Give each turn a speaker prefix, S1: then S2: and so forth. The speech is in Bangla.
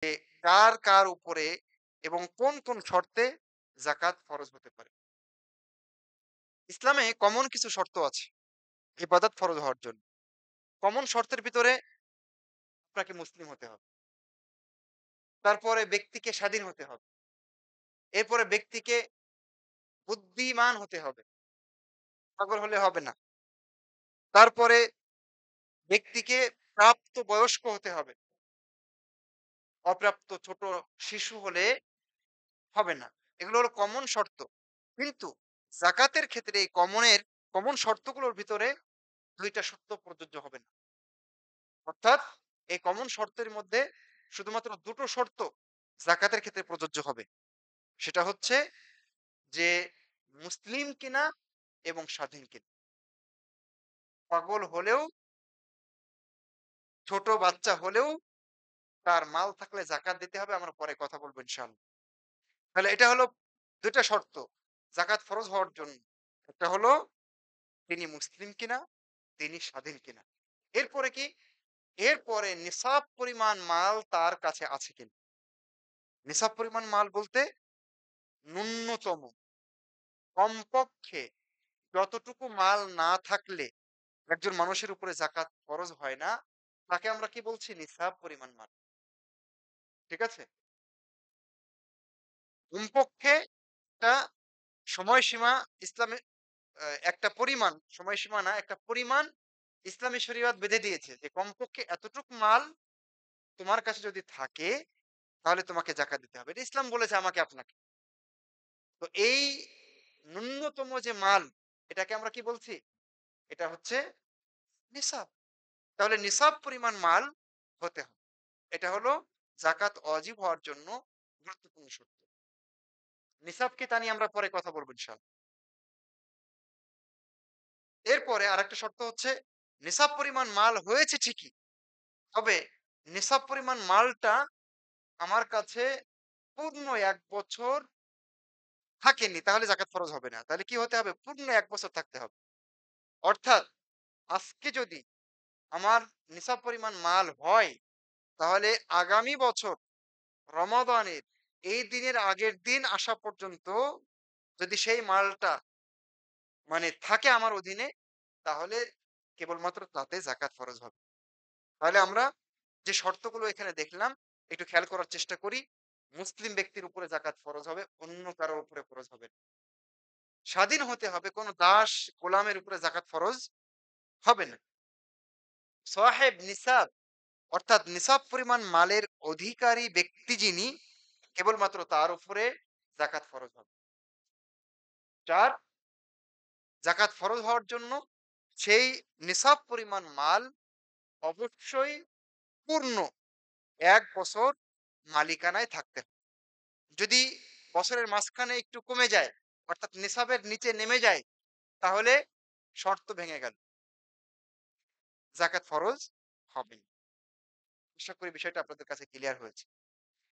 S1: যে কার কার উপরে এবং কোন কোন শর্তে জাকাত ফরজ হতে পারে। ইসলামে কমন কিছু শর্ত আছে ইবাদত ফরজ হওয়ার জন্য। কমন শর্তের ভিতরে আপনাকে মুসলিম হতে হবে। তারপরে ব্যক্তিকে স্বাধীন হতে হবে। এরপরে ব্যক্তিকে বুদ্ধিমান হতে হবে। পাগল হলে হবে না। তারপরে ব্যক্তিকে প্রাপ্ত বয়স্ক হতে হবে। অপ্রাপ্ত ছোট শিশু হলে হবে না। এগুলো হলো কমন শর্ত। কিন্তু যাকাতের ক্ষেত্রে এই কমন শর্তগুলোর ভিতরে ২ টা শর্ত প্রযোজ্য হবে না। অর্থাৎ এই কমন শর্তের মধ্যে শুধুমাত্র ২ টো শর্ত যাকাতের ক্ষেত্রে প্রযোজ্য হবে। সেটা হচ্ছে যে মুসলিম কিনা এবং স্বাধীন কিনা। পাগল হলেও, ছোট বাচ্চা হলেও তার মাল থাকলে যাকাত দিতে হবে। আমরা পরে কথা বলব ইনশাআল্লাহ। তাহলে এটা হলো ২ টা শর্ত যাকাত ফরজ হওয়ার জন্য। একটা হলো তিনি মুসলিম কিনা, তিনি স্বাধীন কিনা। এরপরে কি? এরপরে নিসাব পরিমাণ মাল তার কাছে আছে কিনা। নিসাব পরিমাণ মাল বলতে ন্যূনতম কমপক্ষে যতটুকু মাল না থাকলে একজন মানুষের উপরে যাকাত ফরজ হয় না, তাকে আমরা কি বলছি? নিসাব পরিমাণ মাল। ঠিক আছে? কমপক্ষে একটা সময়সীমা ইসলামে একটা পরিমাণ, সময়সীমা না, একটা পরিমাণ ইসলামী শরীয়ত বেঁধে দিয়েছে যে কমপক্ষে এতটুক মাল তোমার কাছে যদি থাকে তাহলে তোমাকে যাকাত দিতে হবে। এটা ইসলাম বলেছে আমাকে আপনাকে। তো এই ন্যূনতম যে মাল এটাকে আমরা কি বলছি? এটা হচ্ছে নিসাব। তাহলে নিসাব পরিমাণ মাল হতে হবে। এটা হলো যাকাত ওয়াজিব হওয়ার জন্য গুরুত্বপূর্ণ শর্ত। নিসাব কি তা নিয়ে আমরা পরে কথা বলব ইনশাআল্লাহ। এরপরে আরেকটা শর্ত হচ্ছে নিসাব পরিমাণ মাল হয়েছে ঠিকই। তবে নিসাব পরিমাণ মালটা আমার কাছে পূর্ণ ১ বছর থাকেনি তাহলে যাকাত ফরজ হবে না। তাহলে কি হতে হবে? পূর্ণ ১ বছর থাকতে হবে। অর্থাৎ আজকে যদি আমার নিসাব পরিমাণ মাল হয় তাহলে আগামী বছর রমাদানের এই দিনের আগের দিন আসা পর্যন্ত যদি সেই মালটা মানে থাকে আমার অধীনে তাহলে কেবলমাত্র তাতে যাকাত ফরজ হবে। তাহলে আমরা যে শর্তগুলো এখানে দেখলাম একটু খেয়াল করার চেষ্টা করি। মুসলিম ব্যক্তির উপরে যাকাত ফরজ হবে, অন্য কারো উপরে ফরজ হবে না। স্বাধীন হতে হবে, কোন দাস গোলামের উপরে যাকাত ফরজ হবে না। সাহেব নিসাব অর্থাৎ নিসাব পরিমাণ মালের অধিকারী ব্যক্তি যিনি কেবলমাত্র তার উপরে যাকাত ফরজ হবে। ৪ যাকাত ফরজ হওয়ার জন্য সেই নিসাব পরিমাণ মাল অবশ্যই পূর্ণ ১ বছর মালিকানায় থাকতে হবে। যদি বছরের মাঝখানে একটু কমে যায় অর্থাৎ নিসাবের নিচে নেমে যায় তাহলে শর্ত ভেঙে গেল। যাকাত ফরজ হবে না। আশা করি বিষয়টা আপনাদের কাছে ক্লিয়ার হয়েছে।